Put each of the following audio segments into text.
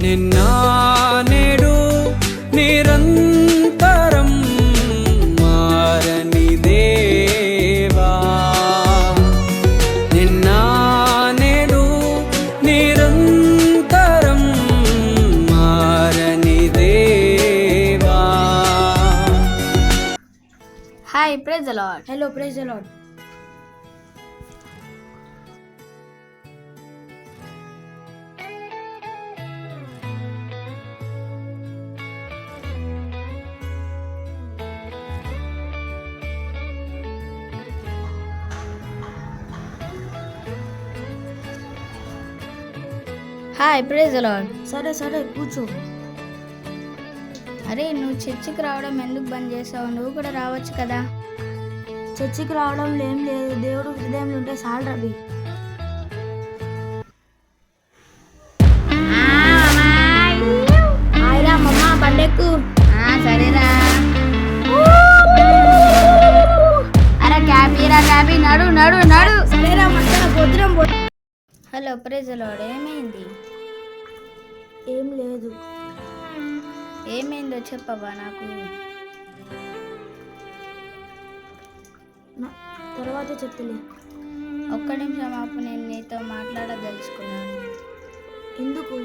నిన్న నేడు నిరంతరం మారని దేవా, నిన్న నేడు నిరంతరం మారని దేవా. Hi, praise the Lord. Hello, praise the Lord. Hi, praise the Lord. సరే సరే కూర్చో. అరే, నువ్వు చర్చికి రావడం ఎందుకు బంద్ చేసావు? నువ్వు కూడా రావచ్చు కదా. చర్చికి రావడం ఏం లేదు, దేవుడు హృదయంలో ఉంటే చాలు రవి. ఆయరా మమ్మ బండెక్కు. సరేరా. అరే క్యాబీ నడు నడు నడు. సరేరా మధ్యాహ్న భోజనం. Hello, praise the Lord. ఏమైంది? ఏం లేదు. ఏమైందో చెప్పవా నాకు? తర్వాత చెప్తలే. ఒక్క నిమిషం ఆపు, నేను నీతో మాట్లాడదలుచుకున్నాను. ఎందుకు?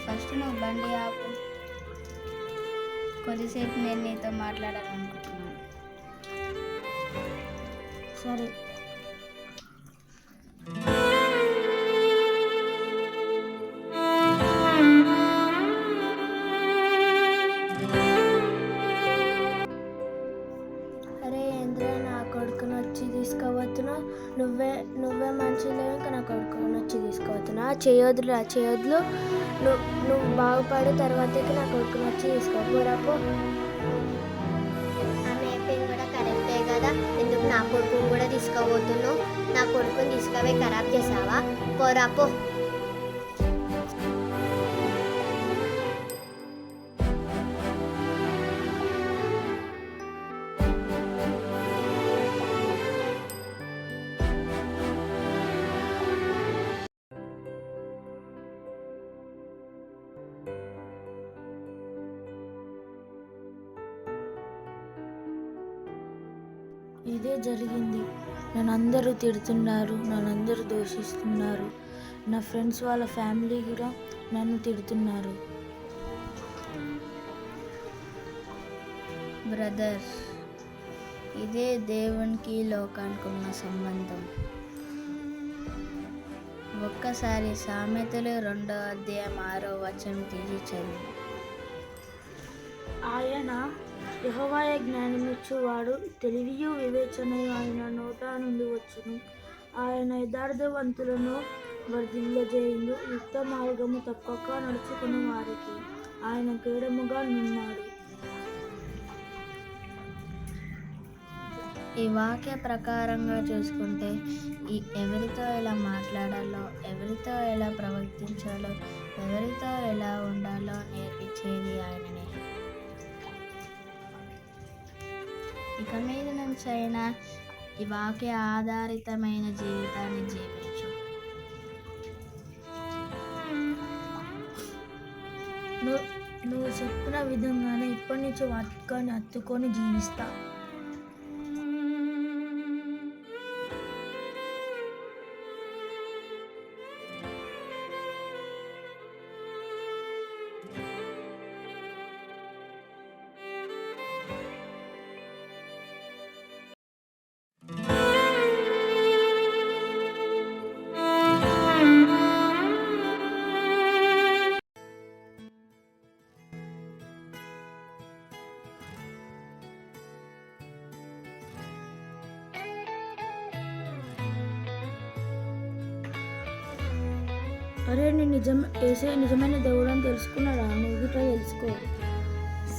ఫస్ట్ నువ్వు బండి ఆపు. కొద్దిసేపు నేను నీతో మాట్లాడాలనుకుంటున్నాను. సరే. అరే ఇంద్ర, నా కొడుకుని వచ్చి తీసుకోవచ్చునా? నువ్వే మంచి లేవు, ఇంకా నా కొడుకుని వచ్చి తీసుకోవచ్చునా? చేయొద్దురా, చేయొద్దు. నువ్వు బాగుపడి తర్వాతకి నా కొడుకుని వచ్చి తీసుకోపోరాపో. ఆమె చెప్పింది కూడా కరెక్టే కదా. ఎందుకు నా కొడుకుని కూడా తీసుకోబోతున్నావు? నా కొడుకుని తీసుకుపోయి ఖరాబ్ చేసావా? పోరాపో. ఇదే జరిగింది. నన్ను అందరూ తిడుతున్నారు, నన్ను అందరూ దూషిస్తున్నారు. నా ఫ్రెండ్స్ వాళ్ళ ఫ్యామిలీ కూడా నన్ను తిడుతున్నారు. బ్రదర్, ఇదే దేవునికి లోకానికి ఉన్న సంబంధం. ఒక్కసారి సామెతలు 2:6 తీసి చదువు. ఆయన యెహోవాయే జ్ఞానమిచ్చువాడు, తెలివియు వివేచనయు ఆయన నోట నుండి వచ్చును. ఆయన యథార్థవంతులను వర్ధిల్లజేయును, యుక్త మార్గము తప్పక నడుచుకుని వారికి ఆయన కేడముగా నున్నాడు. ఈ వాక్య ప్రకారంగా చూసుకుంటే ఎవరితో ఎలా మాట్లాడాలో, ఎవరితో ఎలా ప్రవర్తించాలో, ఎవరితో ఎలా ఉండాలో నేర్పించేది ఆయననే. ఇక మీద నుంచి అయినా ఈ వాక్య ఆధారితమైన జీవితాన్ని జీవించు. నువ్వు చెప్పిన విధంగానే ఇప్పటి నుంచి వాక్యాన్ని హత్తుకొని జీవిస్తా. అరే, నేను నిజమైన దేవుడు అని తెలుసుకున్నారా? నువ్వు కూడా తెలుసుకో.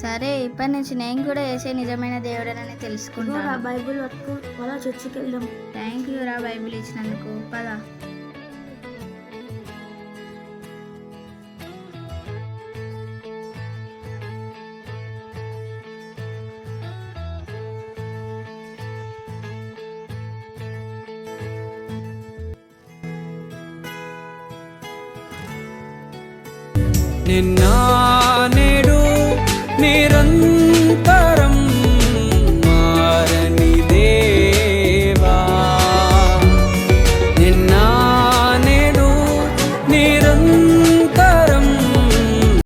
సరే, ఇప్పటి నుంచి నేను కూడా యేసే నిజమైన దేవుడనని తెలుసుకుంటాను. బైబిల్ పట్టుకో, అలా చర్చికి వెళ్దాం. థ్యాంక్ యూ రా బైబిల్ ఇచ్చినందుకు. పద. నిన్న నేడు నిరంతరము